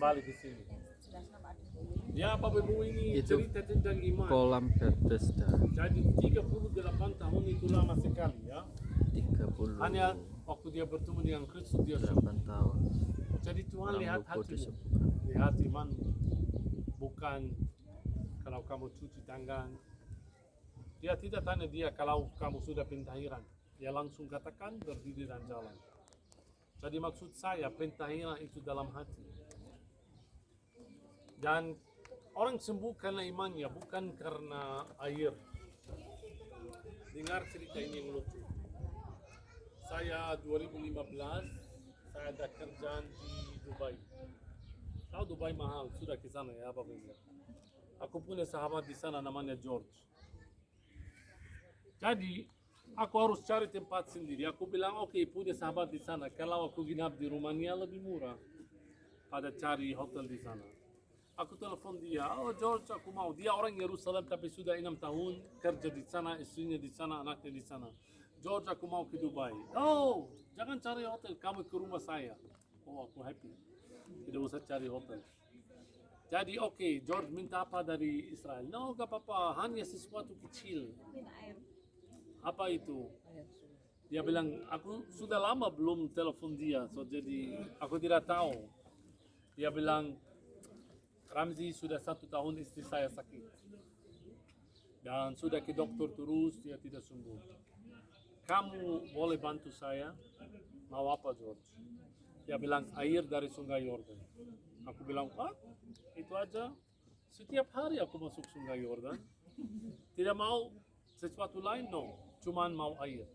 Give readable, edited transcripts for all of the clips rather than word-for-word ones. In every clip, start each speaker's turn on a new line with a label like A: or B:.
A: kembali ke sini. Ya, Bapak Ibu, ini
B: Itu
A: cerita tentang iman.
B: kolam Bethesda
A: Jadi 38 tahun itu lama sekali ya.
B: 38
A: Hanya waktu dia bertemu dengan Kristus dia sembuh.
B: tahun.
A: Jadi Tuhan
B: Orang
A: lihat
B: lumpuh
A: hatimu,
B: disembuhkan.
A: lihat imanmu. Bukan kalau kamu cuci tangan. Dia tidak tanya dia kalau kamu sudah pentahiran. Dia langsung katakan berdiri dan jalan. Jadi maksud saya pentahiran itu dalam hati. Dan orang sembuh karena imannya, bukan karena air. Dengar cerita ini yang lucu. Saya 2015, saya ada kerjaan di Dubai. Tahu Dubai mahal, sudah ke sana ya Bapak Ibu. Aku punya sahabat di sana namanya George. Jadi, aku harus cari tempat sendiri. Aku bilang, oke, punya sahabat di sana. Kalau aku ginap di Rumania lebih murah pada cari hotel di sana. Aku telepon dia, oh George, aku mau. Dia orang Yerusalem tapi sudah 6 tahun kerja di sana, istrinya di sana, anaknya di sana. George, aku mau ke Dubai. Oh, jangan cari hotel, kamu ke rumah saya. Oh, aku happy. Tidak usah cari hotel. Jadi oke, George minta apa dari Israel? No, gak apa-apa, hanya sesuatu kecil. Apa itu? Dia bilang, aku sudah lama belum telepon dia, so jadi aku tidak tahu. Dia bilang, Ramzi sudah 1 tahun istri saya sakit. Dan sudah ke dokter terus, dia tidak sembuh. Kamu boleh bantu saya? Mau apa George? Dia bilang, air dari sungai Yordan. Aku bilang, ah, itu aja. Setiap hari aku masuk sungai Yordan. Tidak mau sesuatu lain, no. Cuman mau air.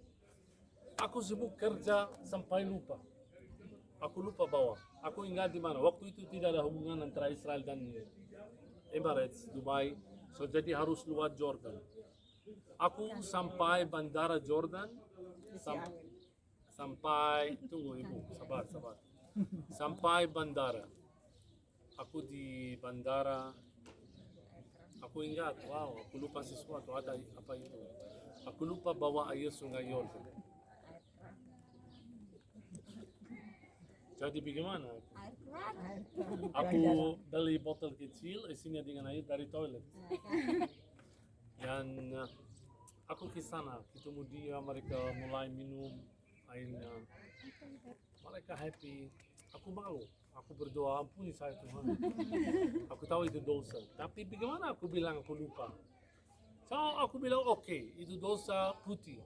A: Aku sibuk kerja sampai lupa. Aku lupa bawa. Aku ingat di mana. Waktu itu tidak ada hubungan antara Israel dan Emirates, Dubai. So jadi harus lewat Jordan. Aku sampai bandara Jordan. Sampai tunggu ibu, sabar. Sampai bandara. Aku di bandara. Aku ingat, wow, aku lupa sesuatu, ada apa itu. Aku lupa bawa air sungai Yordan. Jadi bagaimana? Aku beli botol kecil, isinya dengan air dari toilet. Dan aku ke sana, ketemu dia, mereka mulai minum airnya. Mereka happy. Aku malu. Aku berdoa, ampuni saya Tuhan. Aku tahu itu dosa. Tapi bagaimana aku bilang aku lupa? So aku bilang oke, itu dosa putih.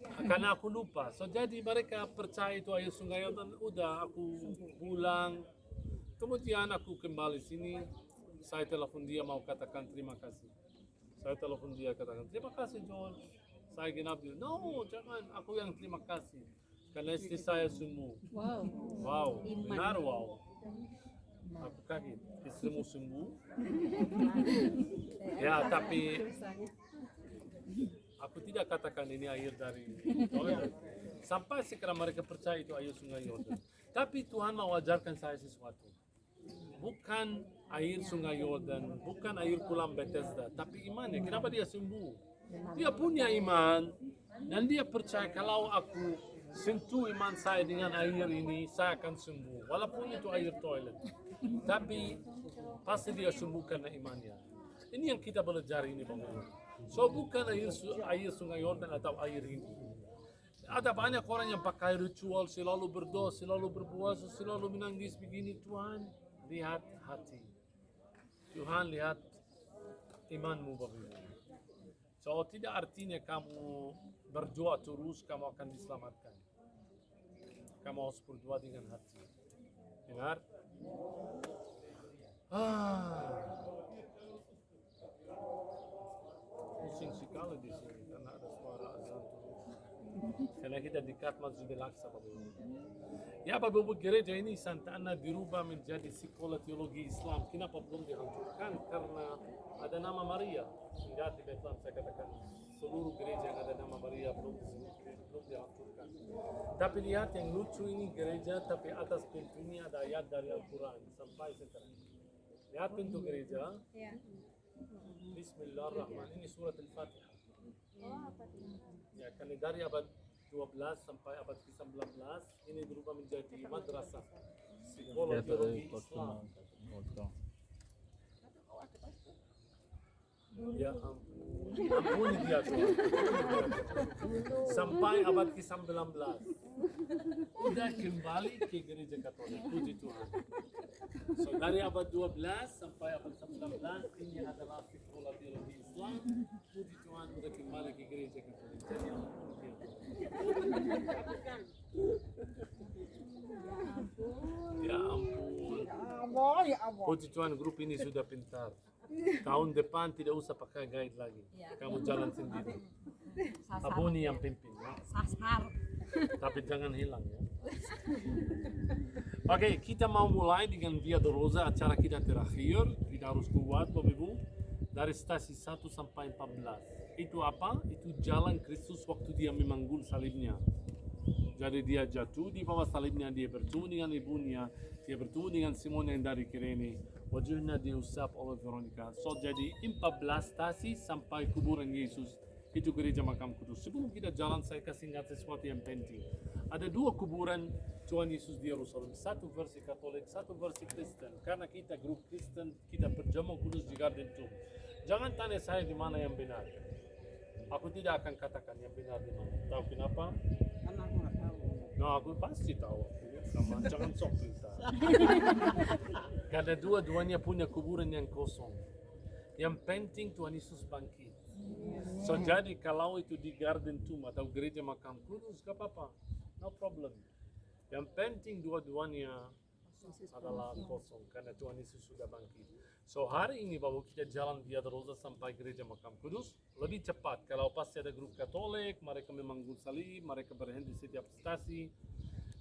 A: Karena aku lupa. So jadi mereka percaya itu air sungai Yordan. Udah aku pulang. Kemudian aku kembali sini. Saya telepon dia mau katakan terima kasih. Saya telepon dia katakan terima kasih George. Saya genap dia. No, jangan. Aku yang terima kasih. Karena istri saya sembuh. Wow, benar wow. Aku kaget. Istrimu sembuh. Ya, tapi aku tidak katakan ini air dari toilet. Sampai sekarang mereka percaya itu air sungai Yordan. Tapi Tuhan mau ajarkan saya sesuatu. Bukan air sungai Yordan, bukan air kolam Bethesda, tapi imannya. Kenapa dia sembuh? Dia punya iman dan dia percaya kalau aku sentuh iman saya dengan air ini, saya akan sembuh. Walaupun itu air toilet. Tapi pasti dia sembuh karena imannya. Ini yang kita belajar ini Bapak. So bukan air sungai Yordan atau air ini. Ada banyak orang yang pakai ritual, selalu berdoa, selalu berpuasa, selalu menangis begini. Tuhan lihat hati. Tuhan lihat imanmu Bapak. So tidak artinya kamu berdoa terus kamu akan diselamatkan. Kamu harus berdoa dengan hati. Dengar? Pusing sekali di sini karena ada suara azan terus. Karena kita dekat Masjidil Aqsa Bapak Ibu. Ya Bapak Ibu, gereja ini Santa Anna dirubah menjadi sekolah teologi Islam. Kenapa belum dihancurkan? Karena ada nama Maria. Enggak, di Bethlehem saya katakan seluruh gereja yang ada nama Maria belum dihancurkan. Tapi lihat yang lucu ini gereja, tapi atas pintunya ada ayat dari Al-Quran sampai sekarang. Lihat pintu gereja. Bismillahirrahmanirrahim. Ini surat Al-Fatihah. Ya, karena dari abad 12 sampai abad ke-19 ini berubah menjadi madrasah, psikologi
B: Kita dari
A: Islam.
B: potong.
A: Ya ampuni dia Tuhan. Sampai abad ke-19 udah kembali ke gereja Katolik, puji Tuhan. So dari abad 12 sampai abad 19 ini adalah psikologi Islam, puji Tuhan udah kembali ke gereja Katolik. Jadi ampuni dia Tuhan. Ya ampun. Puji Tuhan, grup ini sudah pintar. Tahun depan tidak usah pakai guide lagi. Kamu jalan sendiri. Abuni yang pimpin ya.
C: Sasar.
A: Tapi jangan hilang ya. Oke, kita mau mulai dengan Via Dolorosa, acara kita terakhir. Kita harus kuat Bapak Ibu. Dari stasi 1 sampai 14. Itu apa? Itu jalan Kristus waktu dia memanggul salibnya. Jadi dia jatuh di bawah salibnya, dia bertemu dengan ibunya, dia bertemu dengan Simon yang dari Kirene, wajahnya diusap oleh Veronica. So jadi 14 stasi sampai kuburan Yesus, itu gereja Makam Kudus. Sebelum kita jalan, saya kasih ingat sesuatu yang penting. Ada dua kuburan Tuhan Yesus di Yerusalem, satu versi Katolik, satu versi Kristen. Karena kita grup Kristen, kita berjamaah kudus di Garden Tomb. Jangan tanya saya di mana yang benar. Aku tidak akan katakan yang benar di mana. Tahu kenapa?
C: Karena aku nggak tahu.
A: No, aku pasti tahu. Sama jangan sok kita. Karena dua-duanya punya kuburan yang kosong. Yang penting Tuhan Yesus bangkit. So jadi kalau itu di Garden Tomb atau gereja Makam Kudus, gak apa-apa, no problem. Yang penting dua-duanya adalah kosong karena Tuhan Yesus sudah bangkit. So hari ini Bapak kita jalan Via Dolorosa sampai gereja Makam Kudus lebih cepat. Kalau pasti ada grup Katolik, mereka memanggul salib, mereka berhenti setiap stasi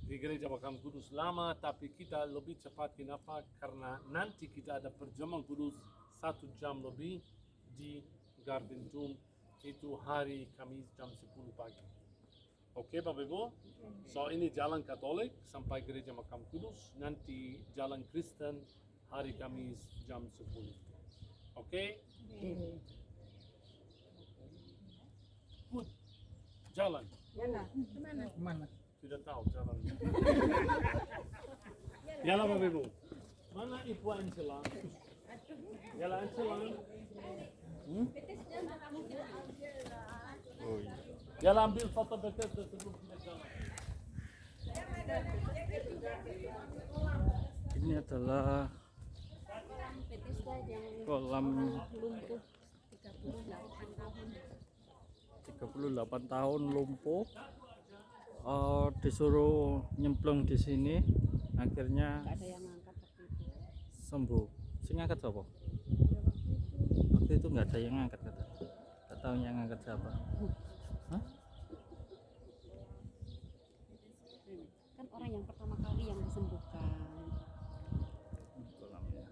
A: di gereja Makam Kudus lama, tapi kita lebih cepat. Kenapa? Karena nanti kita ada perjamuan kudus 1 jam lebih di Garden Tomb, itu hari Kamis jam 10 pagi. Oke Bapak Ibu? So ini jalan Katolik sampai gereja Makam Kudus, nanti jalan Kristen hari Kamis jam 10. Oke? Good. Jalan.
C: Kemana?
A: Tidak tahu jalan. Yalah Bapak Ibu. Mana Ibu Angela? Yalah Angela.
B: Oh iya.
A: Yalah ambil foto Bethesda sebelum kita jalan.
B: Ini adalah kolam
C: Lumpuh
B: 38 tahun lumpuh. Disuruh nyemplung di sini, akhirnya
C: nggak ada yang ngangkat waktu itu.
B: sembuh. Sing ngangkat siapa? Waktu itu nggak ada yang ngangkat kata. Nggak tahu yang ngangkat siapa. Hah?
C: Kan orang yang pertama kali yang disembuhkan.
B: Kolamnya.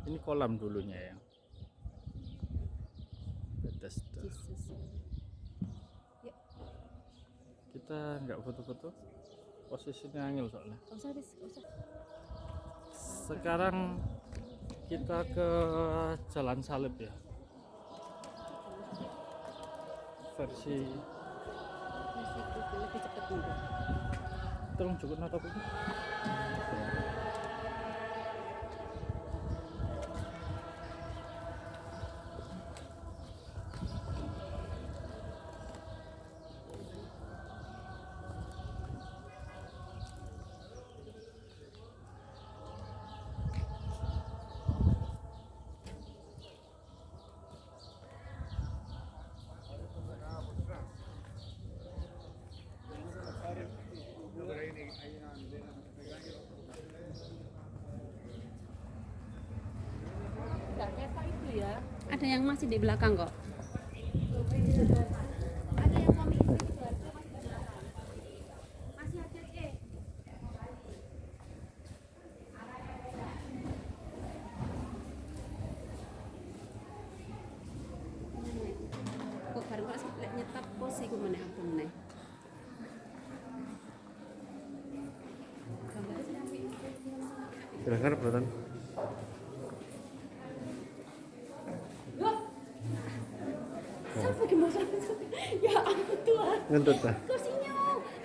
B: Ini kolam dulunya ya. Bethesda.
C: Yesus. Yuk,
B: Kita nggak foto-foto, posisinya angel soalnya.
C: usah.
B: Sekarang kita ke Jalan Salib ya, versi
C: Lebih cepat mundur.
B: tolong cukup notop ini.
C: Ada yang masih di belakang kok. Kok bareng kok sampai nyetap pos iku meneh aku meneh.
B: Silakan Bratan.
C: Sampai ke masa ya ampun Tuhan.
D: Ngentut dah.
C: Kosinyo,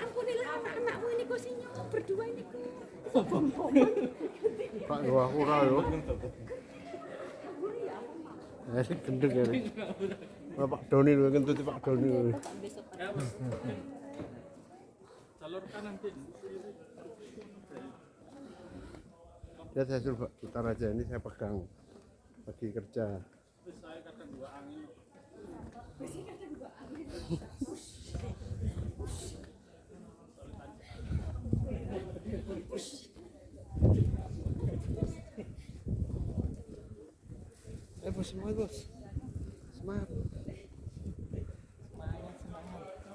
C: ampunilah anak-anakmu ini kosinyo, berdua ini ku.
D: Pak gua ora yo. Gendeng ya. Pak Doni lho ngentut Pak Doni.
B: Salurkan nanti.
D: Ya saya suruh putar aja, ini saya pegang lagi kerja.
B: Saya kadang dua angin.
D: Bos, semangat bos. Semangat.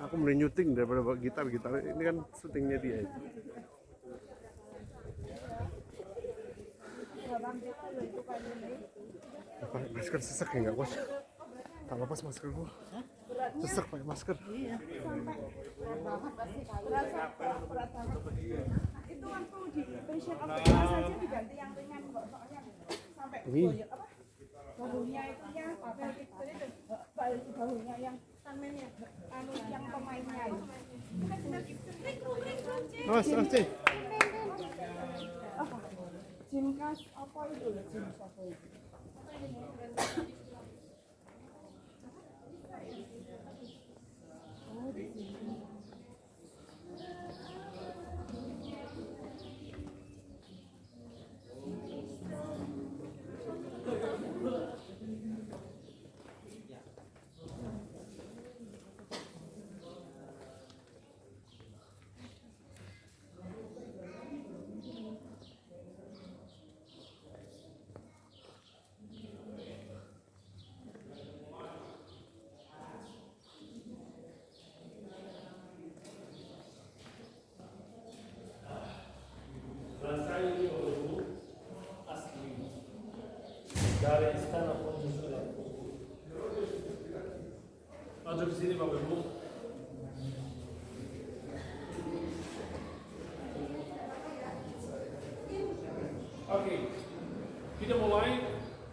D: Aku mending nyuting daripada bawa gitar. Ini kan syutingnya dia. Pakai masker sesek ya nggak bos? Tak lepas masker gua. Sesek pakai masker.
E: Itu waktu di patient of the class saja diganti yang ringan kok, soalnya sampai
D: Ini.
E: bahunya itu yang bahunya yang tangannya anu yang pemainnya
D: Mas, Cik.
E: Gymcast apa itu loh, Gymcast apa itu?
A: Dari istana Pondok. Maju ke sini Bapak Ibu. Oke, kita mulai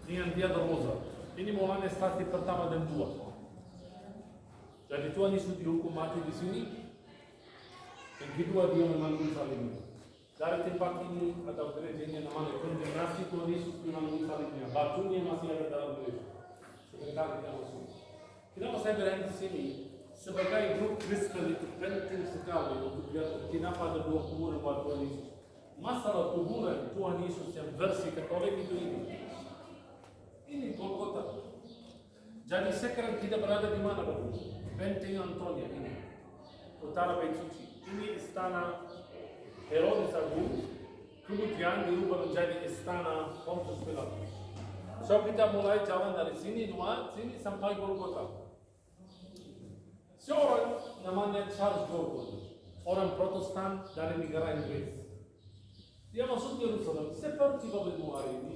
A: dengan Via Dolorosa. Ini mulanya stasi pertama dan dua. Jadi Tuhan Yesus dihukum mati di sini. Yang kedua dia memanggul salibnya. Dari tempat ini atau gereja ini namanya kondemnasi Tuhan Yesus memanggul salibnya. Batunya masih ada dalam gereja. Sebentar kita masuk. Kenapa saya berhenti di sini? Sebagai grup Kristen itu penting sekali untuk kenapa ada dua kuburan buat Tuhan Yesus. Masalah kuburan Tuhan Yesus yang versi Katolik itu ini. Ini Golgota. Jadi sekarang kita berada di mana Bapak? Benteng Antonia ini. Utara Bait Suci. Ini istana Herodes Agung, kemudian dirubah menjadi istana Pontius Pilatus. So kita mulai jalan dari sini sampai Golgota. Seorang namanya Charles Gordon, orang Protestan dari negara Inggris. Dia masuk Yerusalem seperti Bapak Ibu hari ini.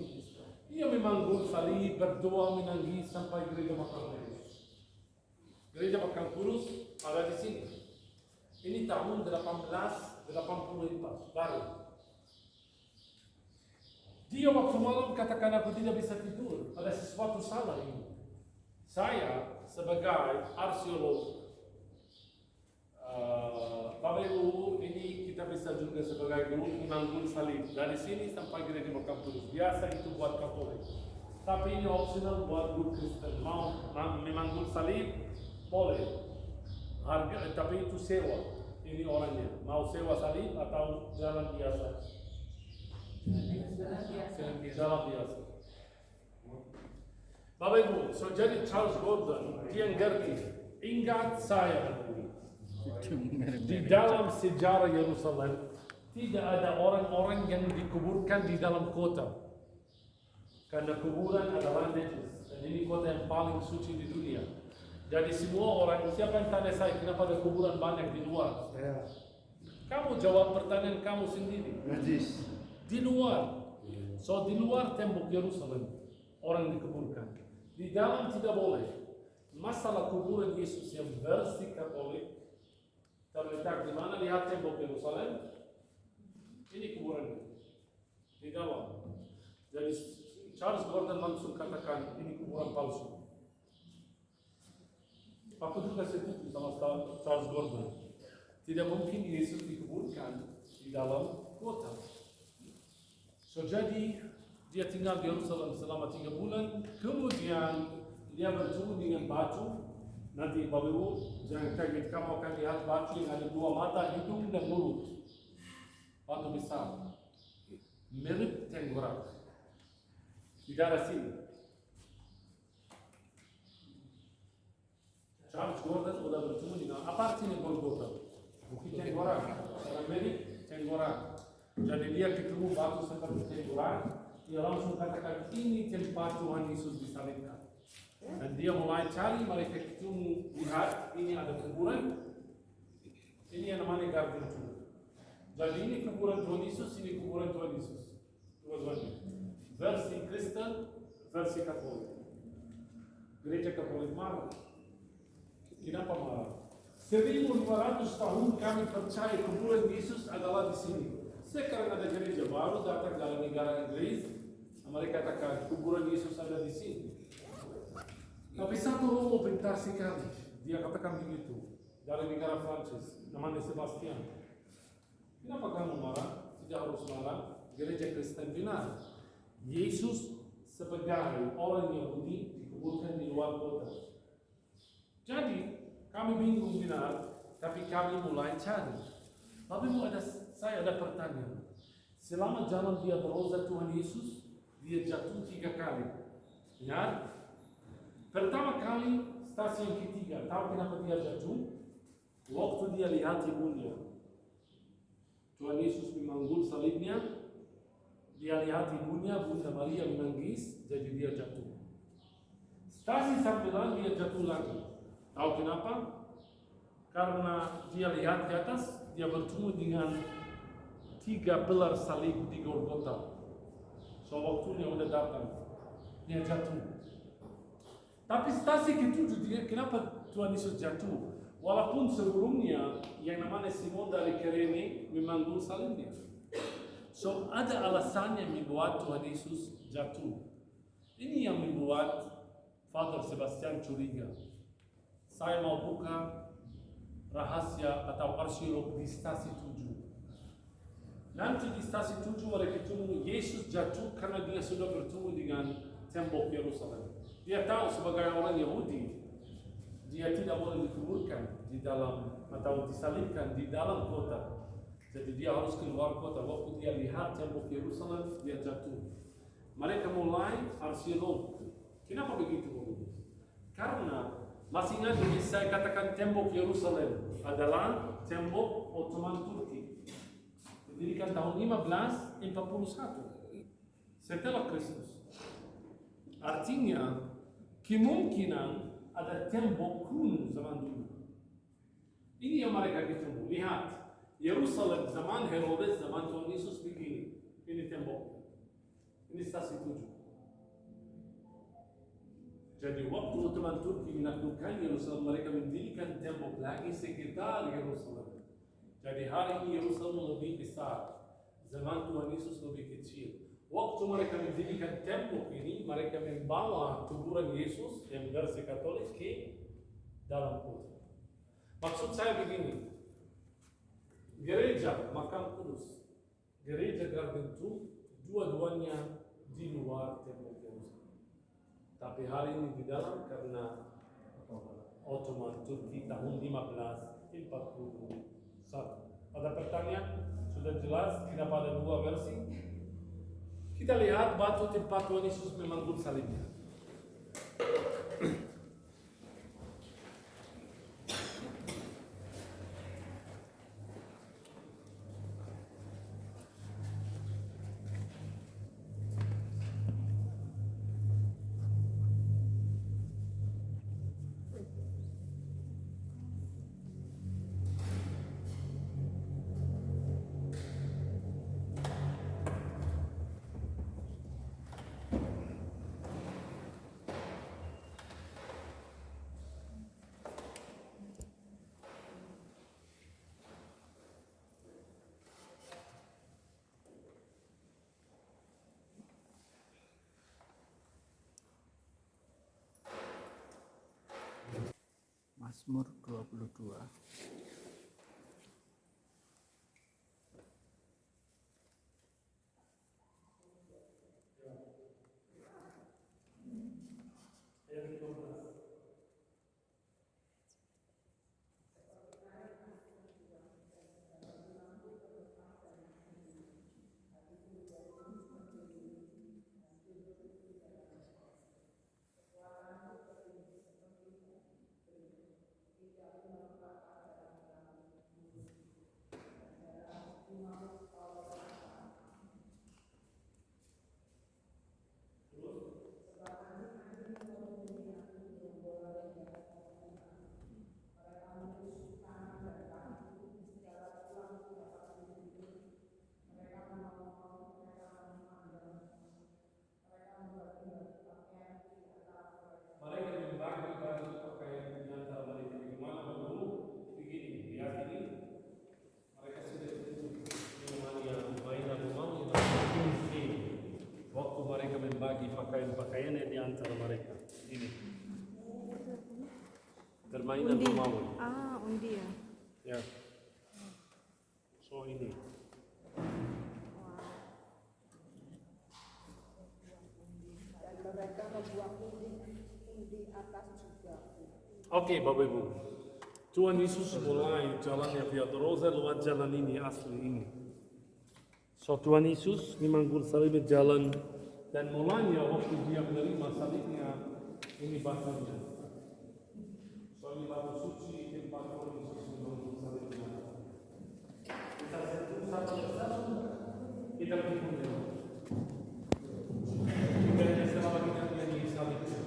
A: Dia memanggul salib, berdoa, menangis sampai gereja Makam Kudus. Gereja Makam Kudus ada di sini. Ini tahun 1884 baru. Dia waktu malam katakan aku tidak bisa tidur, ada sesuatu salah ini. Saya sebagai arkeolog, Bapak Ibu ini kita bisa juga sebagai grup menanggul salib dari sini sampai gereja Makam Kudus. Biasa itu buat Katolik, tapi ini opsional buat grup Kristen. Mau memanggul salib boleh. Harga, tapi itu sewa. Ini orangnya mau sewa salib atau jalan biasa? Jalan biasa. Bapak Ibu, so jadi Charles Gordon dia ngerti. Ingat saya, di dalam sejarah Yerusalem tidak ada orang-orang yang dikuburkan di dalam kota. Karena kuburan adalah najis dan ini kota yang paling suci di dunia. Jadi semua orang, siapa yang tanya saya, kenapa ada kuburan banyak di luar? Kamu jawab pertanyaan kamu sendiri.
D: Najis.
A: Di luar. So di luar tembok Yerusalem, orang dikuburkan. Di dalam tidak boleh. Masalah kuburan Yesus yang versi Katolik terletak di mana? Lihat tembok Yerusalem. Ini kuburan di dalam. Jadi Charles Gordon langsung katakan ini kuburan palsu. Aku juga setuju sama Charles Gordon. Tidak mungkin Yesus dikuburkan di dalam kota. So jadi dia tinggal di Yerusalem selama 3 bulan. Kemudian dia bertemu dengan batu. Nanti Bapak Ibu jangan kaget, kamu akan lihat batu yang ada 2 mata, hidung dan mulut. Batu besar, mirip tengkorak. Di daerah sini. Charles Gordon sudah bertemu dengan apa artinya Golgota? Bukit tengkorak, karena mirip tengkorak. Jadi dia ketemu batu seperti tengkorak, dia langsung katakan ini tempat Tuhan Yesus disalibkan. Dan dia mulai cari, mereka ketemu, lihat ini ada kuburan, ini yang namanya Garden Tomb. Jadi ini kuburan Tuhan Yesus, ini kuburan Tuhan Yesus. Dua-duanya. Versi Kristen, versi Katolik. Gereja Katolik marah. Kenapa marah? 1500 tahun kami percaya kuburan Yesus adalah di sini. Sekarang ada gereja baru datang dari negara Inggris, mereka katakan kuburan Yesus ada di sini. Tapi satu romo pintar sekali, dia katakan begitu dari negara Prancis, namanya Sebastian. Kenapa kamu marah? Tidak harus marah. Gereja Kristen benar. Yesus sebagai orang Yahudi dikuburkan di luar kota. Jadi kami bingung benar, tapi kami mulai cari. Tapi saya ada pertanyaan. Selama zaman dia beroza Tuhan Yesus, dia jatuh 3 kali. Ingat? Pertama kali stasi yang ketiga, tahu kenapa dia jatuh? Waktu dia lihat ibunya. Tuhan Yesus memanggul salibnya, dia lihat ibunya, Bunda Maria menangis, jadi dia jatuh. Stasi sambilan dia jatuh lagi. Tahu kenapa? Karena dia lihat ke atas, dia bertemu dengan 3 pilar salib di Golgota. So waktunya udah datang, dia jatuh. Tapi stasi ketujuh dia, kenapa Tuhan Yesus jatuh? Walaupun sebelumnya yang namanya Simon dari Kirene memanggul salibnya. So ada alasannya membuat Tuhan Yesus jatuh. Ini yang membuat Father Sebastian curiga. Saya mau buka rahasia atau arkeolog di stasi 7. Nanti di stasi 7 mereka ketemu Yesus jatuh karena dia sudah bertemu dengan tembok Yerusalem. Dia tahu sebagai orang Yahudi, dia tidak boleh dikuburkan di dalam atau disalibkan di dalam kota. Jadi dia harus keluar kota. Waktu dia lihat tembok Yerusalem, dia jatuh. Mereka mulai arkeolog. Kenapa begitu? Karena masih ingat saya katakan tembok Yerusalem adalah tembok Ottoman Turki. Didirikan tahun 1541 setelah Kristus. Artinya kemungkinan ada tembok kuno zaman dulu. Ini yang mereka ketemu. Lihat, Yerusalem zaman Herodes, zaman Tuhan Yesus begini. Ini tembok. Ini stasi 7. Jadi waktu Ottoman Turki menaklukkan Yerusalem, mereka mendirikan tembok lagi sekitar Yerusalem. Jadi hari ini Yerusalem lebih besar. Zaman Tuhan Yesus lebih kecil. Waktu mereka mendirikan tembok ini, mereka membawa kuburan Yesus yang versi Katolik ke dalam kota. Maksud saya begini, gereja Makam Kudus, gereja Garden Tomb, dua-duanya di luar tembok Yerusalem. Tapi hari ini di dalam karena Ottoman Turki tahun 1541. Ada pertanyaan? Sudah jelas kenapa ada 2 versi? Kita lihat batu tempat Tuhan Yesus memanggul salibnya.
B: Mazmur 22.
A: Mereka membagi baju pakaian di antara mereka. Bagaimana dulu? Begini, lihat ini. Mereka sudah mainan Romawi ini. Waktu mereka membagi pakaian-pakaiannya di antara mereka. Ini. Permainan Romawi.
E: Ah, undi ya.
A: Ya. So ini.
E: Dan mereka membuang undi atas juga.
A: Oke, Bapak Ibu. Tuhan Yesus mulai jalannya via Dolorosa lewat jalan ini, asli ini. So Tuhan Yesus memanggul salibnya jalan dan mulanya waktu dia menerima salibnya ini batunya. So ini batu suci tempat Tuhan Yesus memanggul salibnya. Kita sentuh satu persatu, kita berkumpul. Kita hanya selama kita nyanyi salibnya.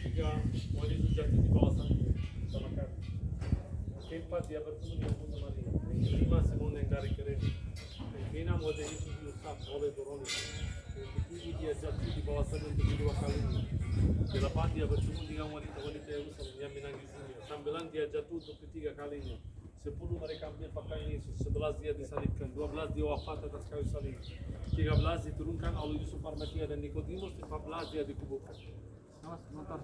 A: Tiga wanita jatuh di bawah salib sama kami. Keempat dia bertemu dengan Bunda Maria. Yang kelima Simon yang dari Kirene. Yang keenam wajah Yesus diusap oleh Veronica. Yang ketujuh dia jatuh di bawah salib untuk kedua kalinya. Delapan dia bertemu dengan wanita-wanita Yerusalem yang menangisinya. Sembilan dia jatuh untuk ketiga kalinya. 10 mereka ambil pakaian Yesus. 11 dia disalibkan. 12 dia wafat atas kayu salib. 13 diturunkan oleh Yusuf Arimatea dan Nikodemus. 14 dia dikuburkan. Awas, motor.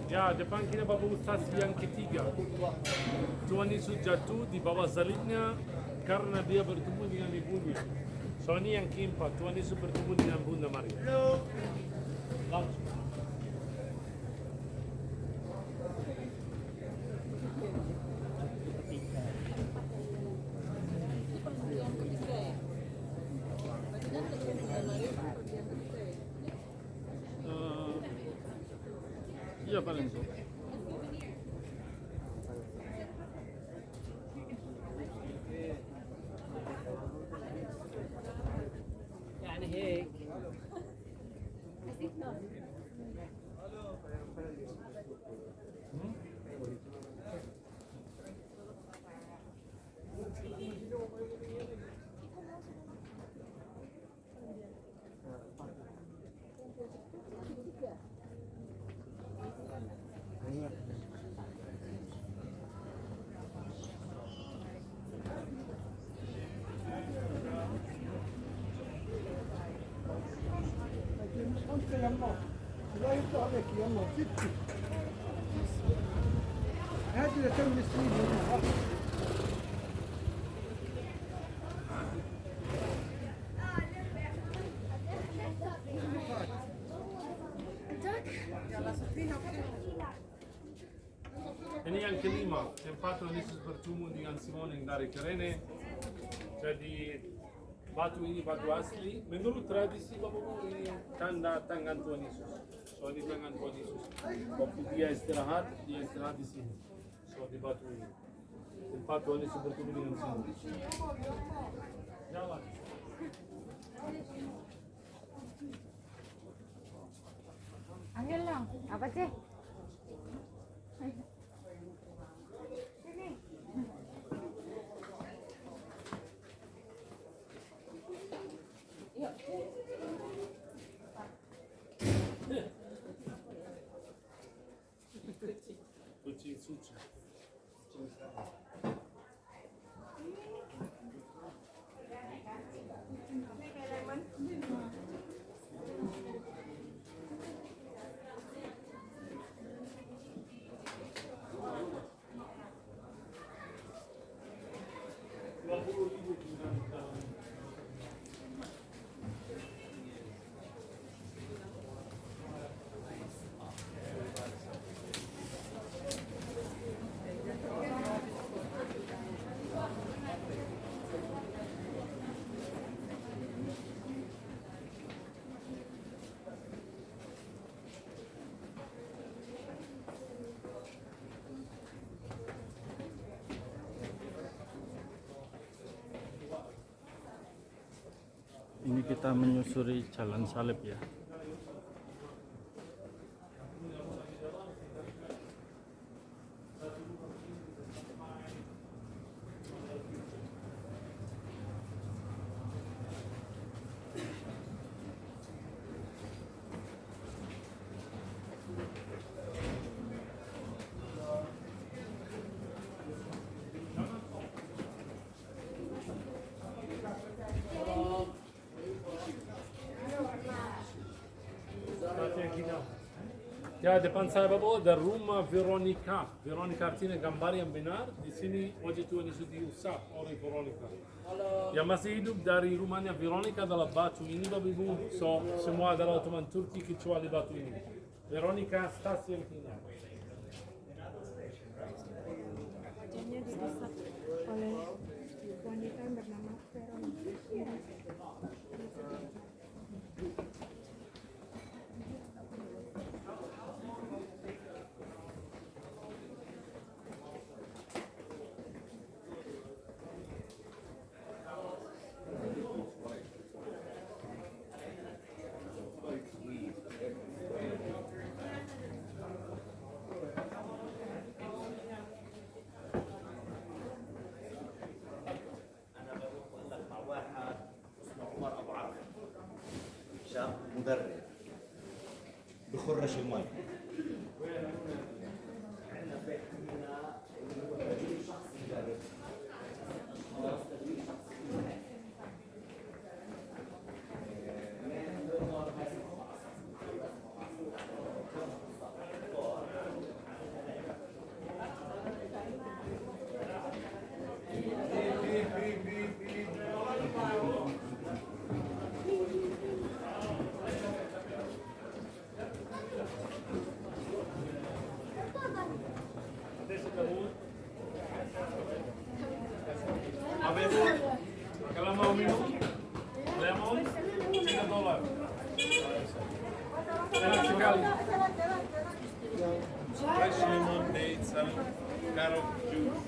A: Ya, depan kita Bapak Ustaz yang ketiga. Tuhan Yesus jatuh di bawah salibnya karena dia bertemu dengan ibunya. So ini yang keempat, Tuhan Yesus bertemu dengan Bunda Maria. Langsung. Iya paling so. Ini yang kelima, tempat Tuhan Yesus bertemu dengan Simon yang dari Kirene. Jadi batu ini batu asli. Menurut tradisi Bapak ini tanda tangan Tuhan Yesus. So ini tangan Tuhan Yesus. Waktu dia istirahat di sini. So di batu ini. Tempat Tuhan Yesus bertemu dengan Simon. Jalan.
E: Angel lang. Apa sih?
A: Kucing suci.
B: Ini kita menyusuri jalan salib ya.
A: Ya, depan saya Bapak ada rumah Veronica. Veronica artinya gambar yang benar. Di sini wajah Tuhan Yesus diusap oleh Veronica. Yang masih hidup dari rumahnya Veronica adalah batu ini Bapak Ibu. So, semua adalah teman Turki kecuali batu ini. Veronica stasiun Hina.
E: Wajahnya diusap oleh wanita yang bernama Veronica.
F: مدرب بخرش الماء
A: Apa itu? Kalau mau minum lemon $3. Enak sekali.
G: Fresh lemon, date, some carrot juice.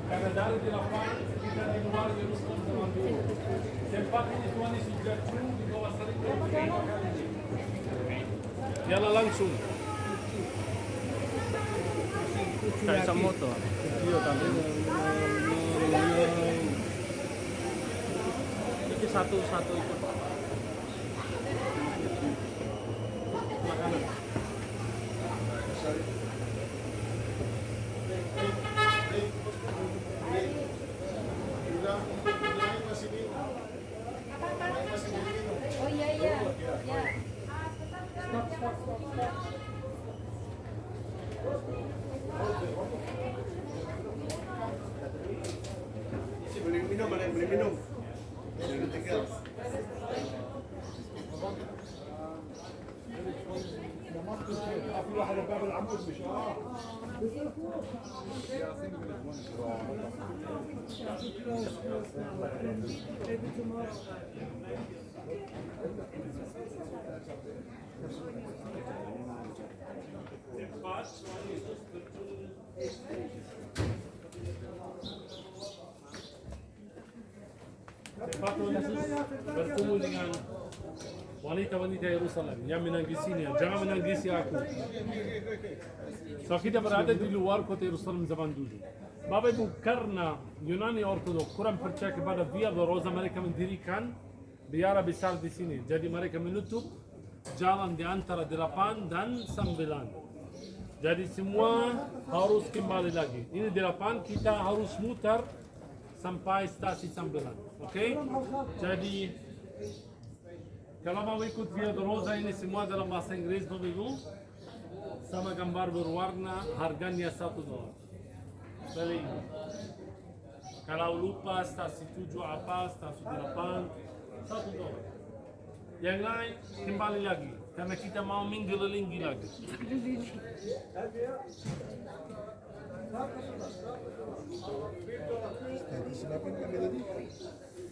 A: Karena dari di lapangan kita di luar Yerusalem zaman dulu. Tempat ini Tuhan Yesus jatuh di bawah salib. Jalan langsung.
B: Kayak sa moto. Iya tapi. Ini satu-satu itu. Makanan.
C: Oh iya iya. Ya.
D: Beli minum, ada yang beli minum. Beli tiga.
A: Tempat Tuhan Yesus bertemu dengan wanita-wanita Yerusalem yang menangisinya. Jangan menangisi aku. So kita berada di luar kota Yerusalem zaman dulu. Bapak Ibu, karena Yunani Ortodok kurang percaya kepada Via Dolorosa, mereka mendirikan biara besar di sini. Jadi mereka menutup jalan di antara 8 dan 9. Jadi semua harus kembali lagi. Ini 8, kita harus mutar sampai stasi 9. Oke? Jadi kalau mau ikut Via Dolorosa ini semua dalam bahasa Inggris, Bapak Ibu, sama gambar berwarna, harganya $1. Beli. Kalau lupa stasi 7 apa, stasi 8, $1. Yang lain kembali lagi, karena kita mau mengelilingi lagi.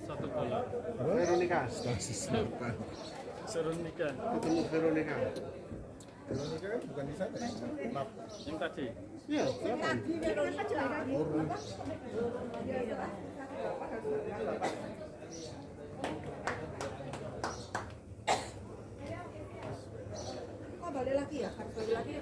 A: $1.
D: Veronica. Stasi 8.
B: Veronica.
D: Ketemu Veronica. Veronica kan bukan di sana. Maaf.
B: Yang tadi.
D: Iya, siapa?
E: Kok balik lagi ya? Balik lagi ya?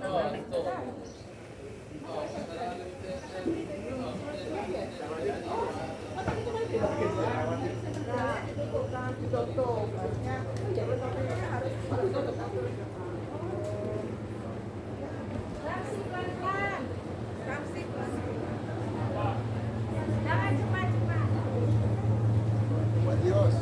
D: Dios.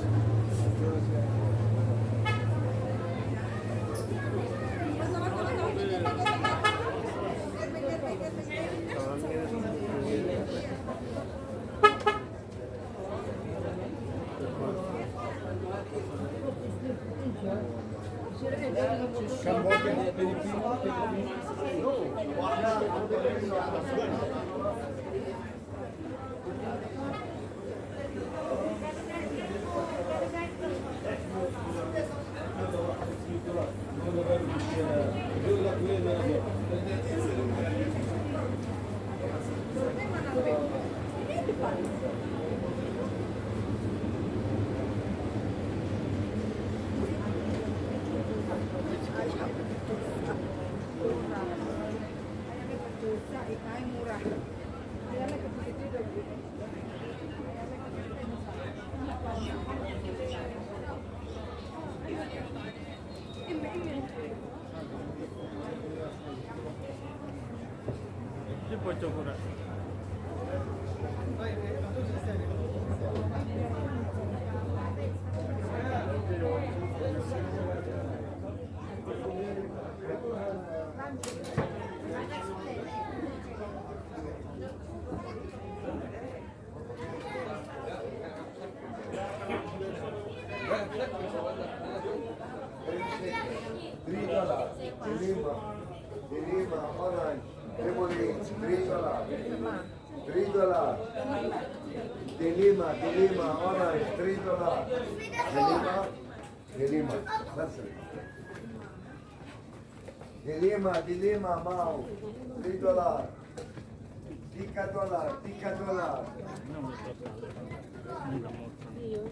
E: Murah.
B: Ini bocor kurang.
D: $3. Dilima. Orange. Lemon
H: $3. $3. De Lima, orange, $3. De Lima. That's it. De Lima, Mau, $3. $3.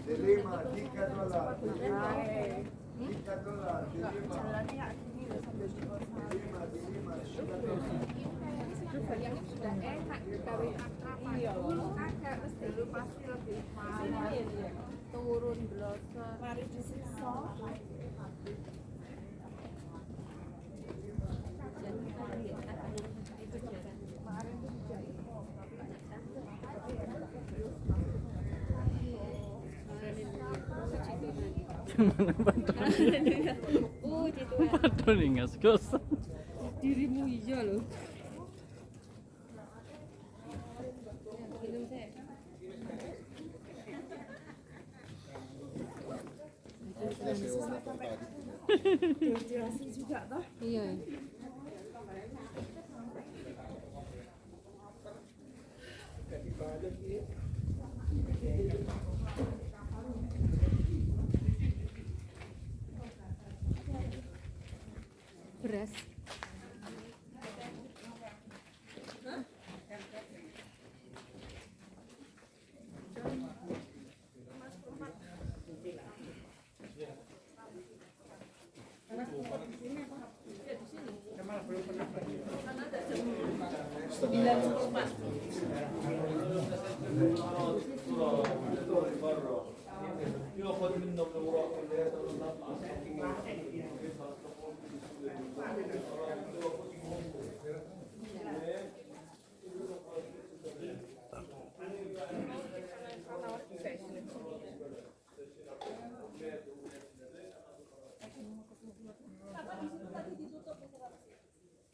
H: De Lima, $3. $3. De Lima,
E: yang sudah enak gawe akrab dulu agak terus dulu pasti lebih mahal turun blosor mari disiksa
B: Gimana Padahal nih nggak sekosan.
C: Dirimu iya loh. Minum teh.
E: jelasin juga toh
C: Iya. Beras.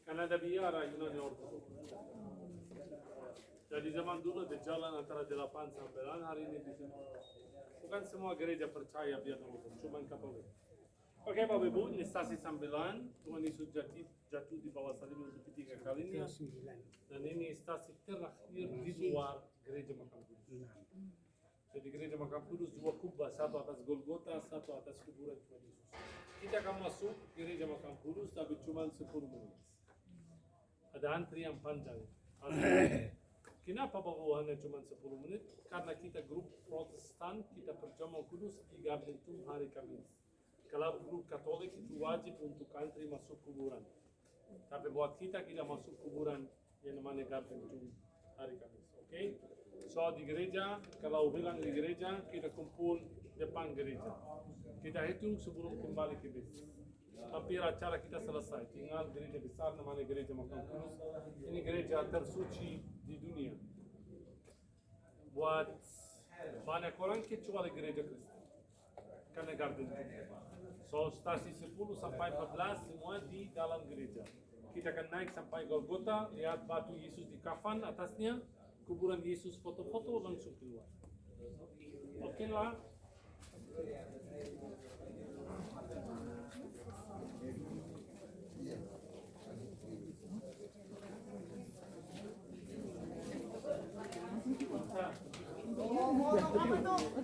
A: Karena ada biara Yunani Ortodoks. Jadi zaman dulu ada jalan antara 8 sampai 9 hari ini di sini. Bukan semua gereja percaya biar Ortodoks, cuma Katolik. Oke Bapak Ibu, ini stasi 9, Tuhan Yesus jatuh di bawah salib untuk ketiga kalinya. Dan ini stasi terakhir di luar gereja Makam Kudus. Jadi gereja Makam Kudus 2 kubah, satu atas Golgota, satu atas kuburan Tuhan Yesus. Kita akan masuk gereja Makam Kudus tapi cuma 10 menit. Ada antri yang panjang. Kenapa Bapak hanya cuma 10 menit? Karena kita grup Protestan, kita perjamuan kudus di Gardentum hari Kamis. Kalau grup Katolik itu wajib untuk antri masuk kuburan. Tapi buat kita masuk kuburan yang namanya Gardentum hari Kamis. Oke? So di gereja, kalau bilang di gereja, kita kumpul depan gereja. Kita hitung sebelum kembali ke bis. Hampir acara kita selesai. Tinggal gereja besar namanya gereja Makam Kudus. Ini gereja tersuci di dunia. Buat banyak orang kecuali gereja Kristen. Karena garden. So stasi 10 sampai 14 semua di dalam gereja. Kita akan naik sampai Golgota, lihat batu Yesus di kafan atasnya, kuburan Yesus foto-foto langsung keluar. Oke lah.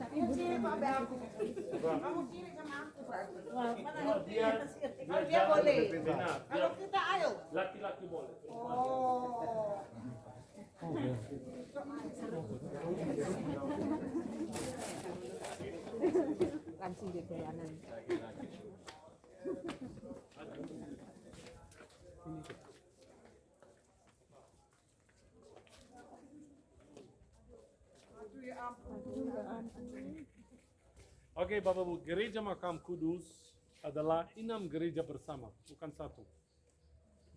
E: kamu ciri Pak Bang kamu ciri sama aku berarti kalau dia boleh kalau kita ayo
A: Laki-laki boleh.
E: oh
C: Langsung di jalanan.
A: Oke Bapak Ibu, gereja Makam Kudus adalah 6 gereja bersama, bukan satu.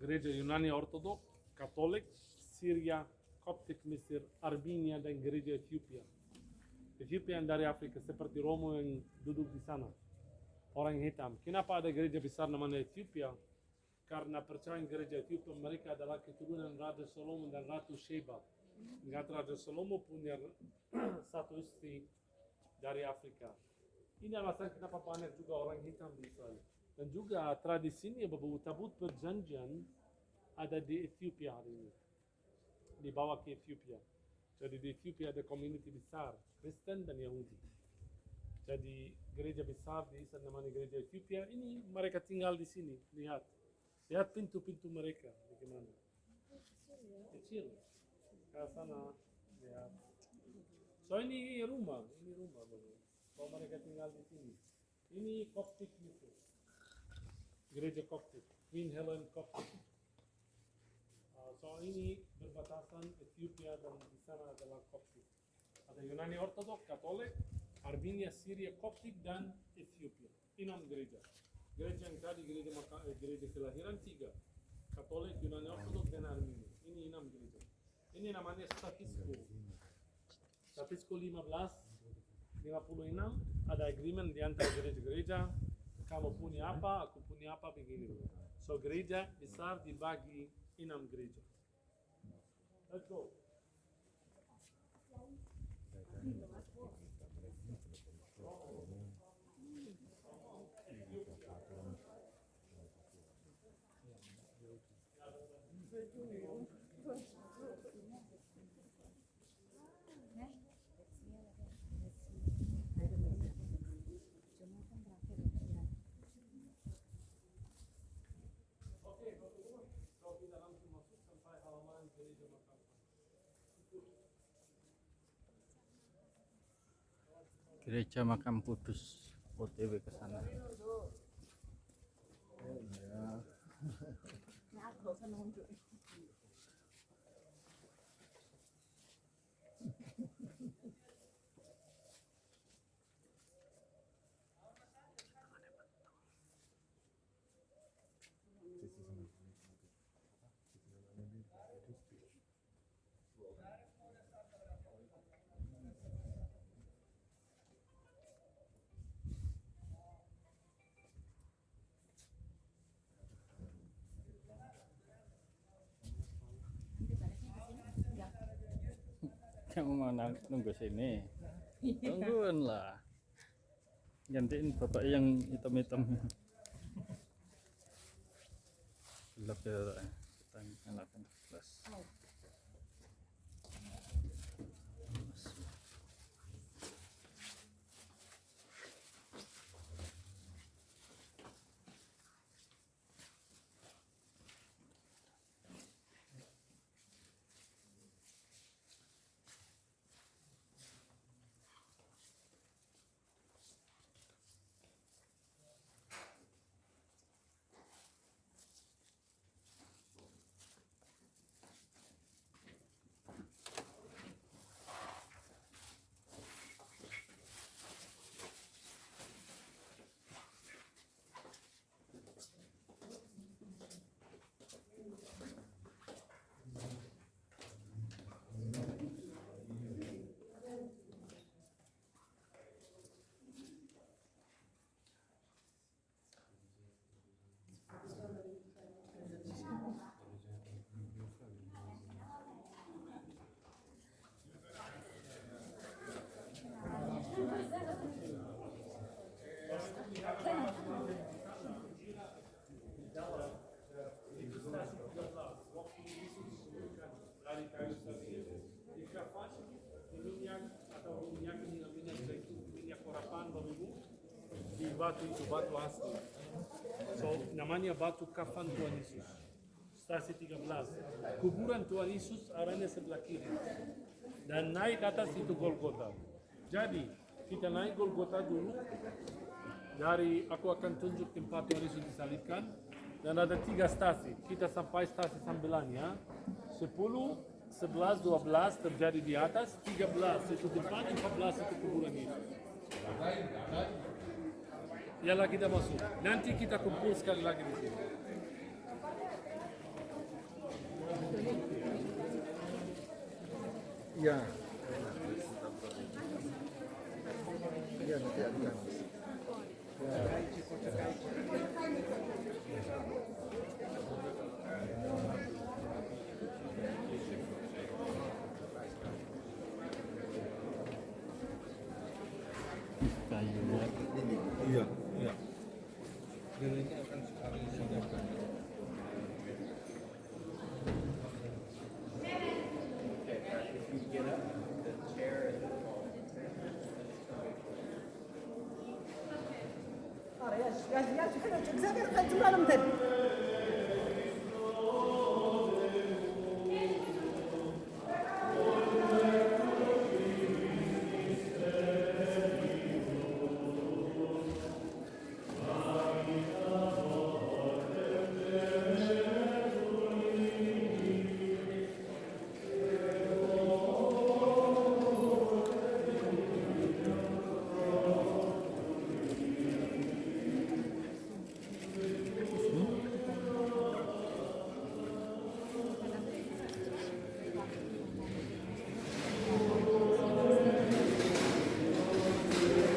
A: Gereja Yunani Ortodoks, Katolik, Syria, Koptik Mesir, Armenia, dan gereja Ethiopia. Ethiopia yang dari Afrika, seperti Romo yang duduk di sana. Orang hitam. Kenapa ada gereja besar namanya Ethiopia? Karena percaya gereja Ethiopia mereka adalah keturunan Raja Salomo dan Ratu Sheba. Ingat Raja Salomo punya satu istri dari Afrika. Ini alasan kenapa banyak juga orang hitam di Israel. Dan juga tradisinya bahwa tabut perjanjian ada di Ethiopia hari ini. dibawa ke Ethiopia. Jadi di Ethiopia ada community besar, Kristen dan Yahudi. Jadi gereja besar di sana namanya gereja Ethiopia ini mereka tinggal di sini. Lihat pintu-pintu mereka bagaimana. Kecil. Ke sana lihat. So ini rumah baru. So mereka tinggal di sini. Ini Coptic itu. Gereja Coptic, Queen Helen Coptic. So ini berbatasan Ethiopia dan di sana adalah Coptic. Ada Yunani Ortodok, Katolik, Armenia, Syria, Coptic dan Ethiopia. 6 gereja. Gereja yang tadi gereja kelahiran 3. Katolik, Yunani Ortodok dan Armenia. Ini 6 gereja. Ini namanya Statisco. Statisco 56 ada agreement di antara gereja-gereja. Kamu punya apa, aku punya apa begini. So gereja besar dibagi 6 gereja. Let's go.
B: Gereja Makam Kudus, OTW ke sana. Kamu mau nunggu sini? Tungguin lah. Gantiin bapak yang hitam-hitam. Gelap ya, kita nyalakan flash.
A: Di batu itu batu asli. So namanya batu kafan Tuhan Yesus. Stasi 13. Kuburan Tuhan Yesus arahnya sebelah kiri. Dan naik atas itu Golgota. Jadi kita naik Golgota dulu. Dari aku akan tunjuk tempat Tuhan Yesus disalibkan. Dan ada 3 stasi. Kita sampai stasi 9-nya. 10, 11, 12 terjadi di atas. 13 itu depan, 14 itu kuburan Yesus. Yalah kita masuk. Nanti kita kumpul sekali lagi di sini.
D: Iya. Iya, nanti akan.
B: Kayunya.
D: Iya, iya.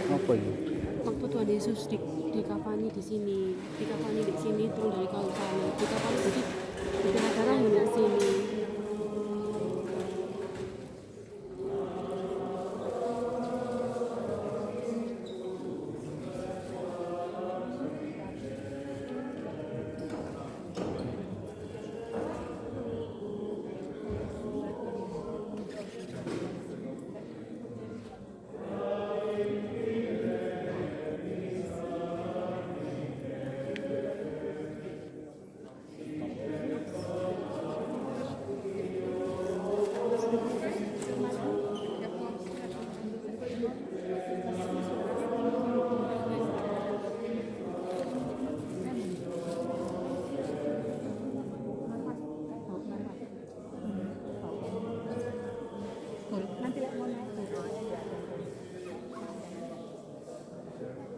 B: Apa ini?
C: Waktu Tuhan Yesus dikafani di sini, dikafani di sini, turun dari kayu salib, dikafani jadi darah darah yang di sini.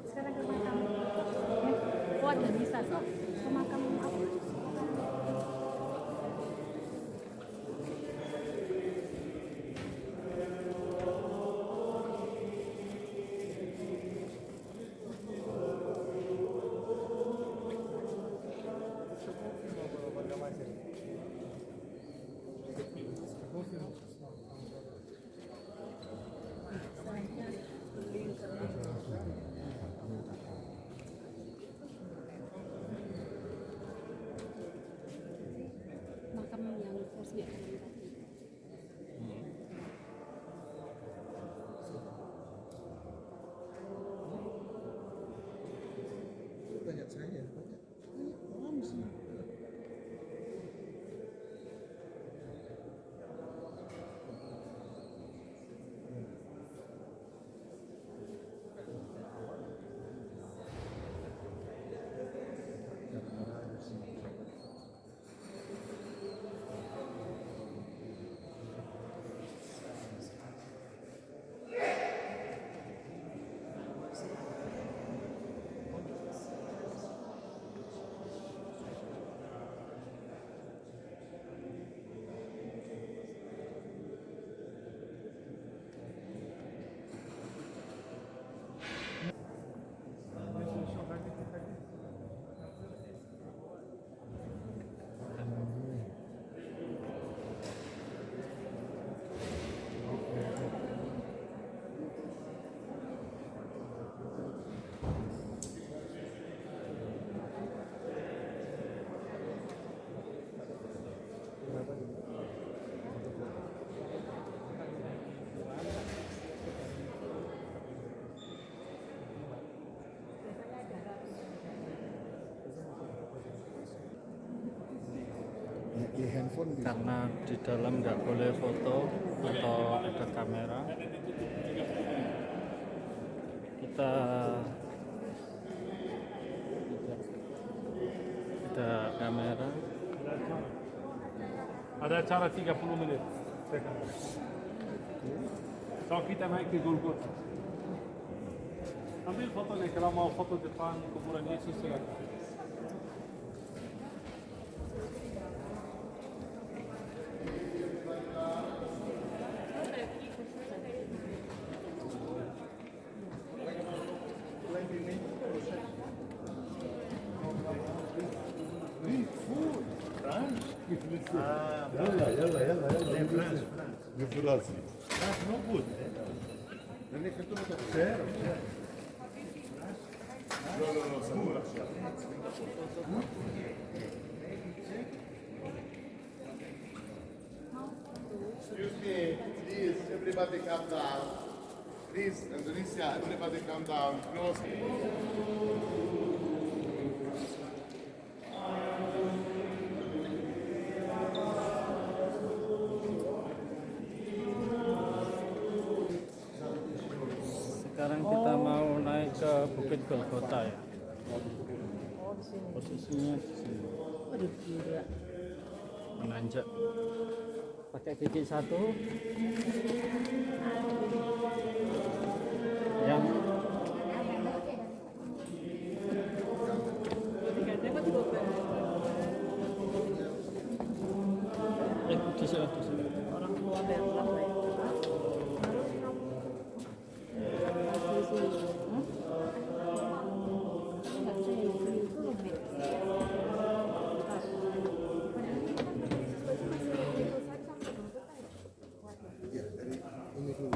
C: Sekarang ke makam. Oh, ada bisa kok. Ke makam apa? Makam yang versi dalam tadi.
H: Banyak saya. Di handphone bisa.
B: Karena di dalam nggak boleh foto atau ada kamera, kita ada kamera.
A: Ada acara 30 menit. So kita naik ke Golgota. Ambil foto nih, kalau mau foto depan kuburan Yesus silakan.
H: يلا يلا يلا يلا بفرنسا مش موجود لانك انتم تخسر لا لا لا سموه Excuse me, please, everybody calm down. Please, Indonesia, everybody calm down. Close.
B: Bukit Golgota ya.
E: Oh di sini.
B: Posisinya di sini.
E: Waduh gila.
B: Menanjak. Pakai gigi satu. Yang di sini.
E: Orang tua Berlang lah ya.
C: Di sini.
D: Iya, dari ini dulu.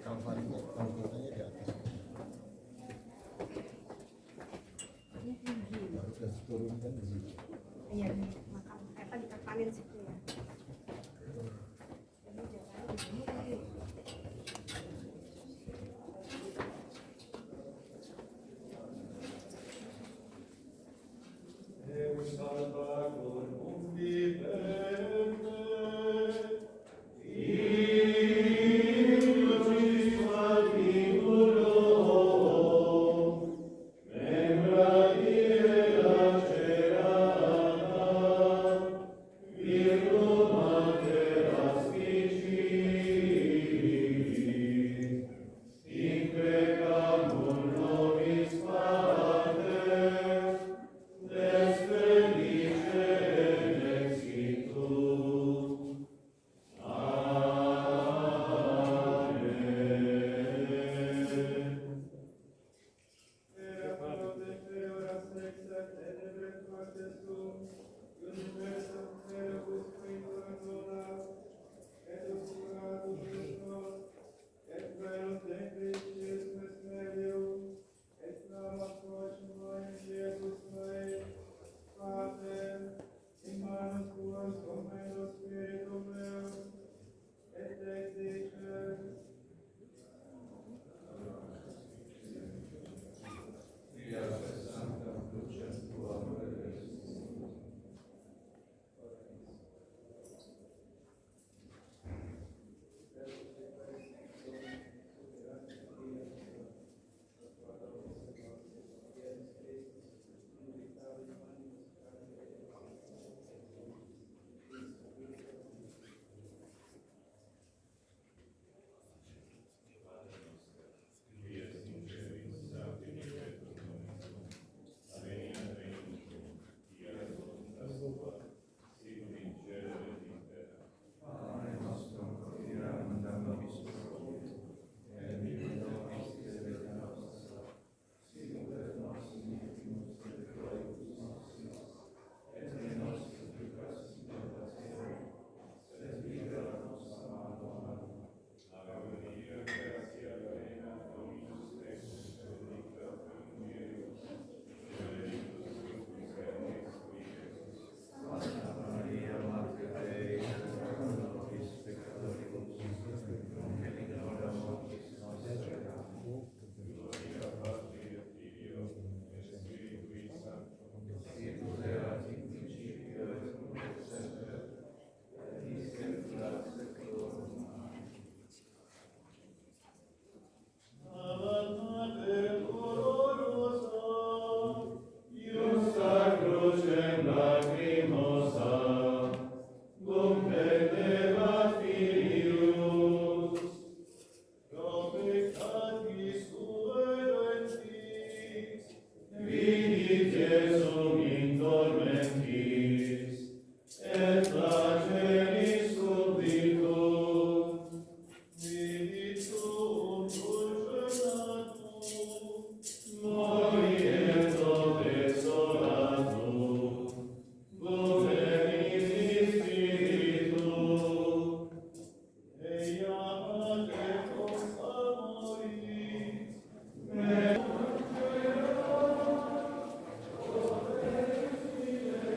D: Kalvarinya, kalvarinya di atas. Baru udah turunkan di sini.
E: Iya, makam apa dikapanin situ ya.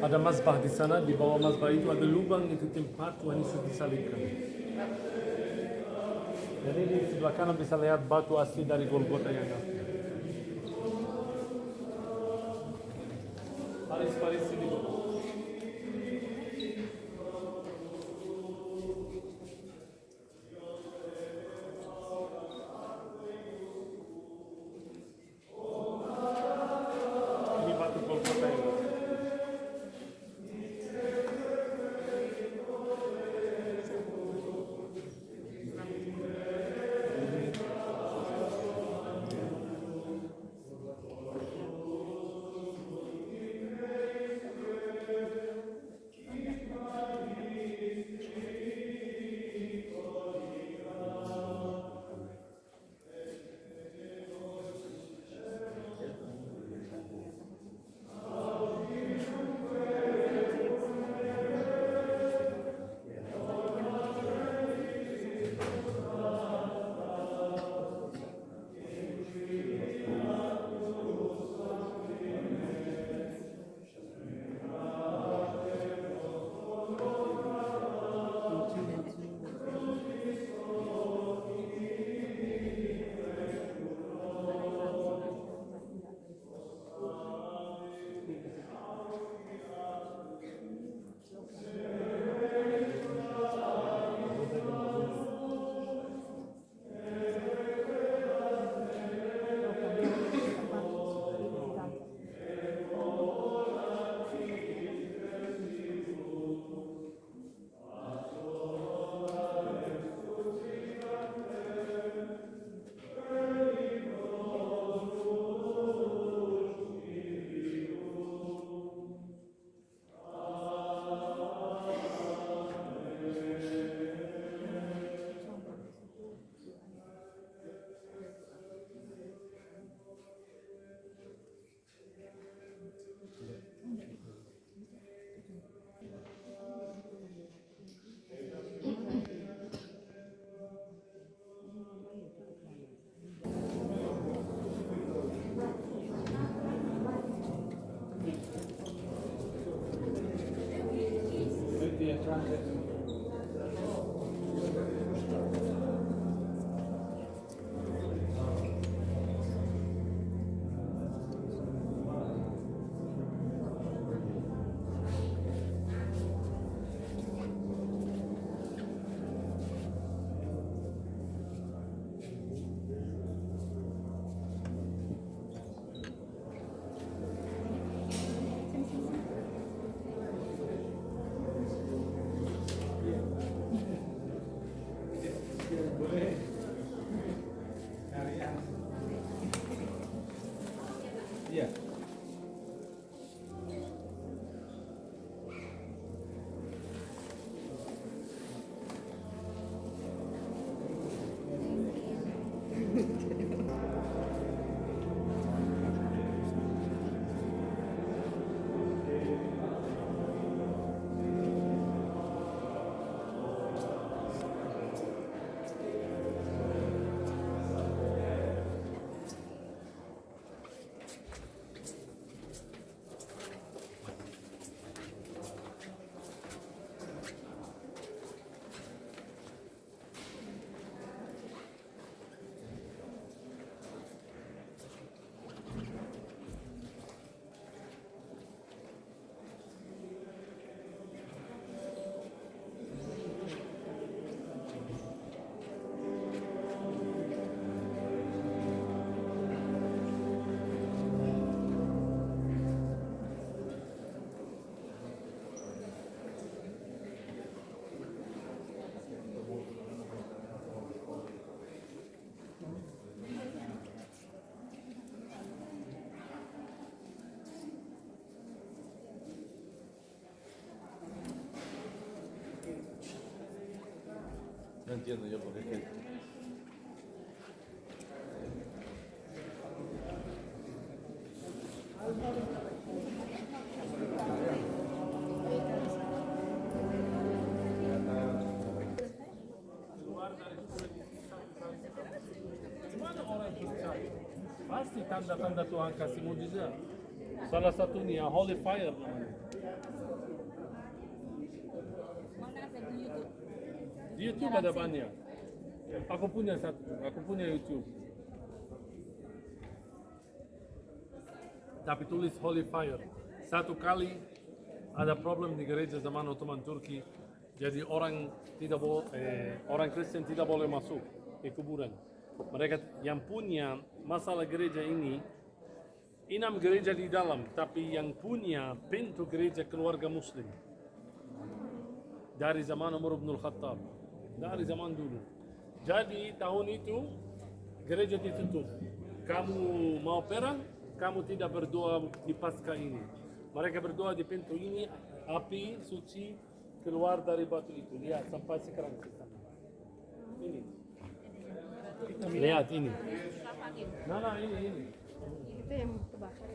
A: Ada mazbah di sana, di bawah mazbah itu ada lubang, itu tempat Tuhan Yesus disalibkan. Jadi di sebelah kanan bisa lihat batu asli dari Golgota yang asli. Paris sini.
F: No entiendo yo por qué.
A: Gimana orang percaya? Pasti tanda-tanda Tuhan kasih mujizat. Salah satunya Holy Fire namanya. Di YouTube ada banyak. Aku punya satu, aku punya YouTube. Tapi tulis Holy Fire. Satu kali ada problem di gereja zaman Ottoman Turki. Jadi orang Kristen tidak boleh masuk ke kuburan. Mereka yang punya masalah gereja ini, 6 gereja di dalam, tapi yang punya pintu gereja keluarga Muslim. Dari zaman Umar bin Khattab, dari zaman dulu. Jadi tahun itu gereja ditutup. Kamu mau perang, kamu tidak berdoa di Paskah ini. Mereka berdoa di pintu ini, api suci keluar dari batu itu. Lihat sampai sekarang kita. Ini. Lihat ini. Nah ini.
E: Itu yang terbakar.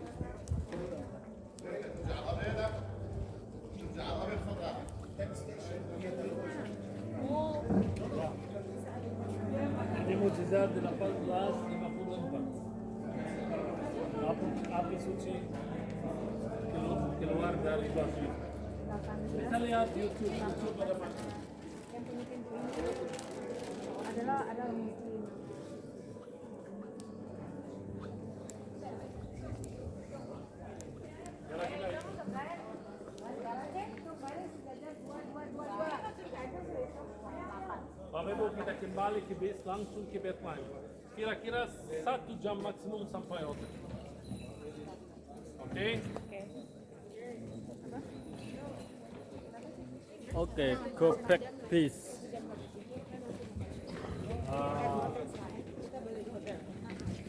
A: Ini mujizat 1854. Api suci keluar dari batu itu. Bisa lihat YouTube ada macam.
E: Yang punya pintu ini adalah muslim.
A: Bapak Ibu kita kembali ke base langsung ke Bethlehem. Kira-kira 1 jam maksimum sampai hotel. Oke?
B: Oke, go back please.